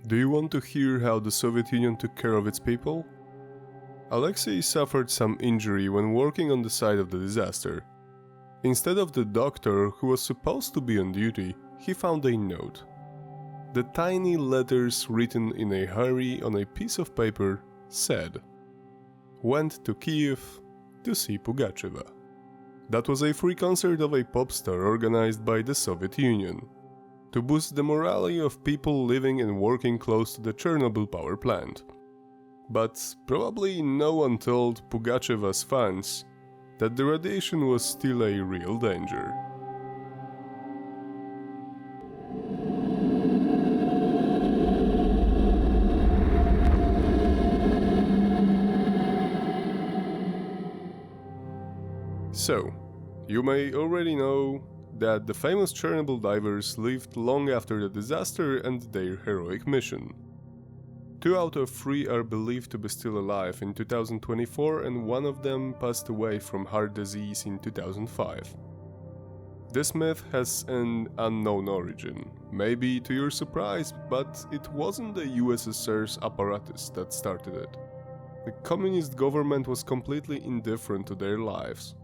Do you want to hear how the Soviet Union took care of its people? Aleksey suffered some injury when working on the site of the disaster. Instead of the doctor who was supposed to be on duty, he found a note. The tiny letters written in a hurry on a piece of paper said, "Went to Kiev to see Pugacheva." That was a free concert of a pop star organized by the Soviet Union to boost the morale of people living and working close to the Chernobyl power plant. But probably no one told Pugacheva's fans that the radiation was still a real danger. So, you may already know that the famous Chernobyl divers lived long after the disaster and their heroic mission. 2 out of 3 are believed to be still alive in 2024, and one of them passed away from heart disease in 2005. This myth has an unknown origin, maybe to your surprise, but it wasn't the USSR's apparatus that started it. The communist government was completely indifferent to their lives.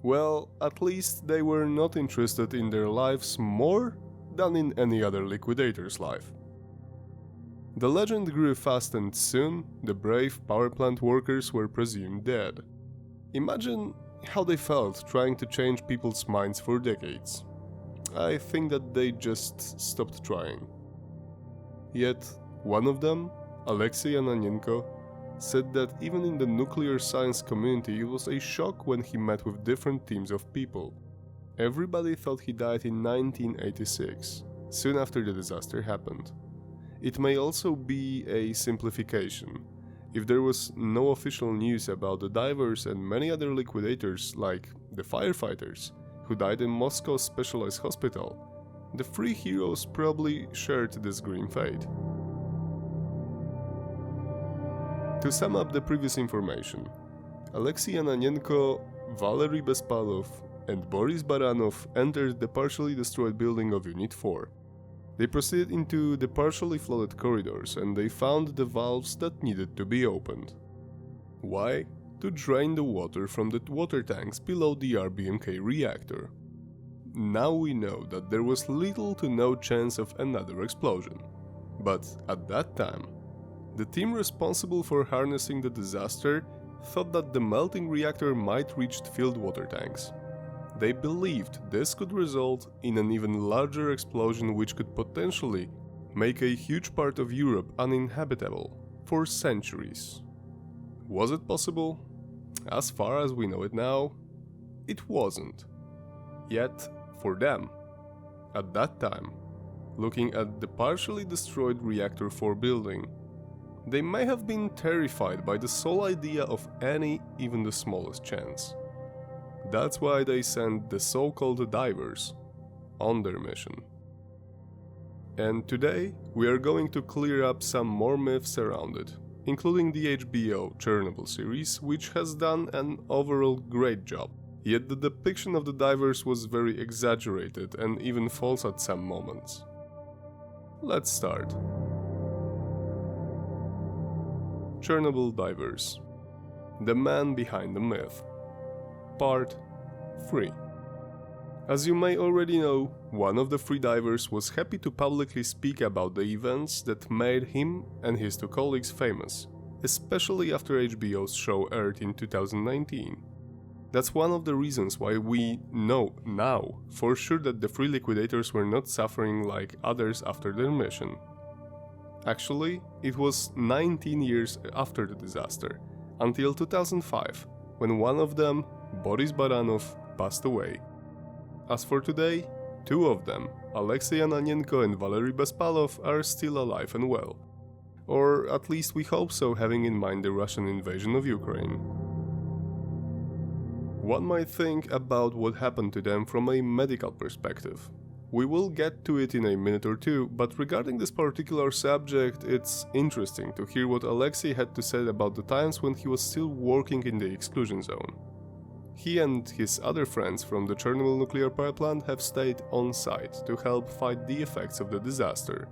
Well, at least they were not interested in their lives more than in any other liquidator's life. The legend grew fast, and soon the brave power plant workers were presumed dead. Imagine how they felt trying to change people's minds for decades. I think that they just stopped trying. Yet, one of them, Oleksiy Ananenko, said that even in the nuclear science community it was a shock when he met with different teams of people. Everybody thought he died in 1986, soon after the disaster happened. It may also be a simplification. If there was no official news about the divers and many other liquidators like the firefighters who died in Moscow's specialized hospital, the 3 heroes probably shared this grim fate. To sum up the previous information, Aleksey Ananenko, Valery Bespalov, and Boris Baranov entered the partially destroyed building of Unit 4. They proceeded into the partially flooded corridors and they found the valves that needed to be opened. Why? To drain the water from the water tanks below the RBMK reactor. Now we know that there was little to no chance of another explosion. But at that time, the team responsible for harnessing the disaster thought that the melting reactor might reach filled water tanks. They believed this could result in an even larger explosion which could potentially make a huge part of Europe uninhabitable for centuries. Was it possible? As far as we know it now, it wasn't. Yet, for them, at that time, looking at the partially destroyed Reactor 4 building, they may have been terrified by the sole idea of any, even the smallest chance. That's why they sent the so-called divers on their mission. And today, we are going to clear up some more myths around it, including the HBO Chernobyl series, which has done an overall great job. Yet the depiction of the divers was very exaggerated and even false at some moments. Let's start. Chernobyl Divers. The man behind the myth. Part 3. As you may already know, one of the 3 divers was happy to publicly speak about the events that made him and his 2 colleagues famous, especially after HBO's show aired in 2019. That's one of the reasons why we know now for sure that the 3 liquidators were not suffering like others after their mission. Actually, it was 19 years after the disaster, until 2005, when one of them, Boris Baranov, passed away. As for today, 2 of them, Aleksey Ananenko and Valery Bespalov, are still alive and well. Or at least we hope so, having in mind the Russian invasion of Ukraine. One might think about what happened to them from a medical perspective. We will get to it in a minute or two, but regarding this particular subject, it's interesting to hear what Aleksey had to say about the times when he was still working in the exclusion zone. He and his other friends from the Chernobyl nuclear power plant have stayed on site to help fight the effects of the disaster.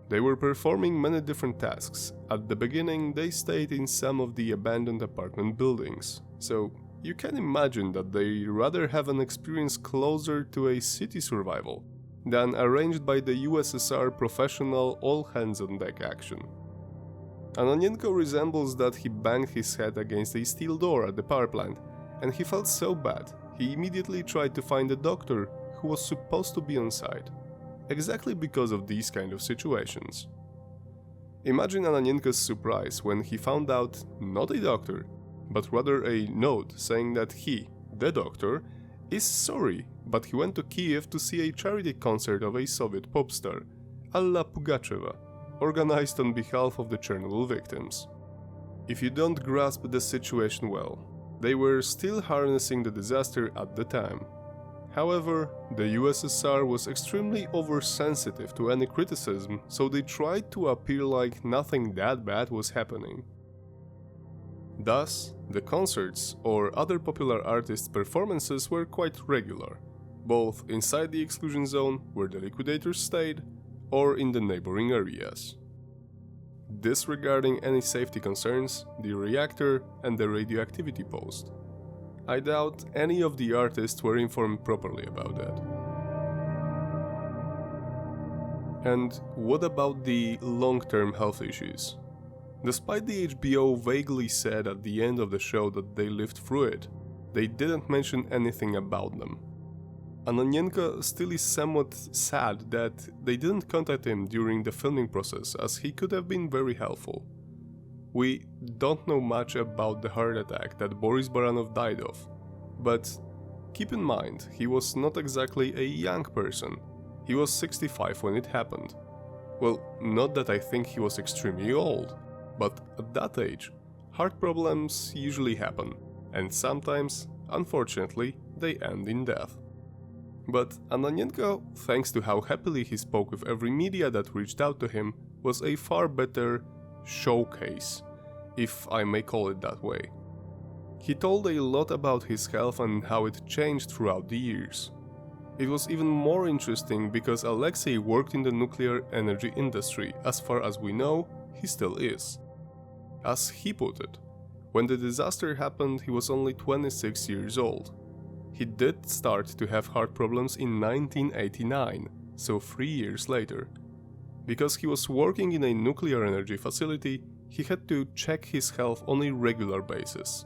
They were performing many different tasks. At the beginning, they stayed in some of the abandoned apartment buildings, so you can imagine that they rather have an experience closer to a city survival than arranged by the USSR professional all-hands-on-deck action. Ananenko resembles that he banged his head against a steel door at the power plant, and he felt so bad, he immediately tried to find a doctor who was supposed to be on site, exactly because of these kind of situations. Imagine Ananenko's surprise when he found out not a doctor, but rather a note saying that he, the doctor, is sorry, but he went to Kiev to see a charity concert of a Soviet pop star, Alla Pugacheva, organized on behalf of the Chernobyl victims. If you don't grasp the situation well, they were still harnessing the disaster at the time. However, the USSR was extremely oversensitive to any criticism, so they tried to appear like nothing that bad was happening. Thus, the concerts or other popular artists' performances were quite regular, both inside the exclusion zone where the liquidators stayed, or in the neighboring areas. Disregarding any safety concerns, the reactor and the radioactivity post. I doubt any of the artists were informed properly about that. And what about the long-term health issues? Despite the HBO vaguely said at the end of the show that they lived through it, they didn't mention anything about them. Ananenko still is somewhat sad that they didn't contact him during the filming process, as he could have been very helpful. We don't know much about the heart attack that Boris Baranov died of, but keep in mind, he was not exactly a young person. He was 65 when it happened. Well, not that I think he was extremely old, but at that age, heart problems usually happen, and sometimes, unfortunately, they end in death. But Ananenko, thanks to how happily he spoke with every media that reached out to him, was a far better showcase, if I may call it that way. He told a lot about his health and how it changed throughout the years. It was even more interesting because Aleksey worked in the nuclear energy industry, as far as we know, he still is. As he put it, when the disaster happened he was only 26 years old. He did start to have heart problems in 1989, so 3 years later. Because he was working in a nuclear energy facility, he had to check his health on a regular basis.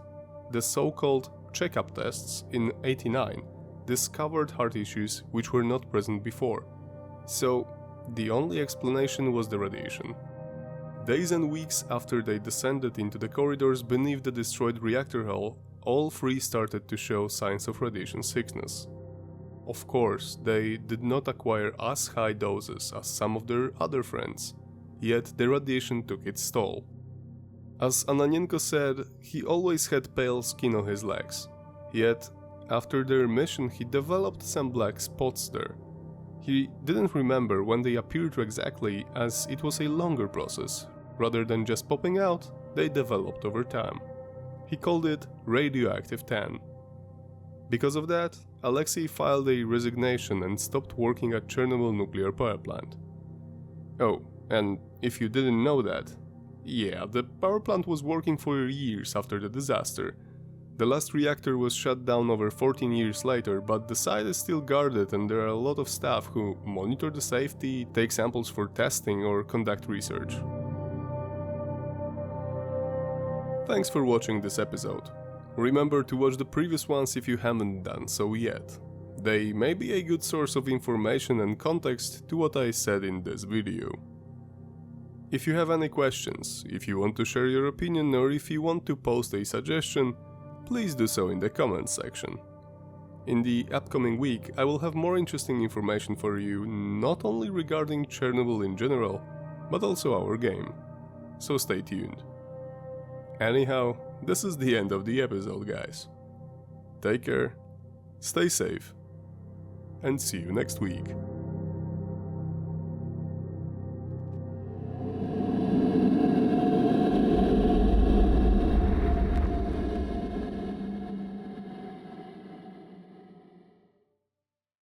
The so-called checkup tests in '89 discovered heart issues which were not present before. So, the only explanation was the radiation. Days and weeks after they descended into the corridors beneath the destroyed reactor hull, all three started to show signs of radiation sickness. Of course, they did not acquire as high doses as some of their other friends, yet the radiation took its toll. As Ananenko said, he always had pale skin on his legs, yet after their mission he developed some black spots there. He didn't remember when they appeared exactly, as it was a longer process. Rather than just popping out, they developed over time. He called it radioactive tan. Because of that, Aleksey filed a resignation and stopped working at Chernobyl nuclear power plant. Oh, and if you didn't know that, yeah, the power plant was working for years after the disaster. The last reactor was shut down over 14 years later, but the site is still guarded and there are a lot of staff who monitor the safety, take samples for testing or conduct research. Thanks for watching this episode. Remember to watch the previous ones if you haven't done so yet. They may be a good source of information and context to what I said in this video. If you have any questions, if you want to share your opinion or if you want to post a suggestion, please do so in the comments section. In the upcoming week I will have more interesting information for you, not only regarding Chernobyl in general, but also our game. So stay tuned. Anyhow, this is the end of the episode, guys. Take care, stay safe, and see you next week.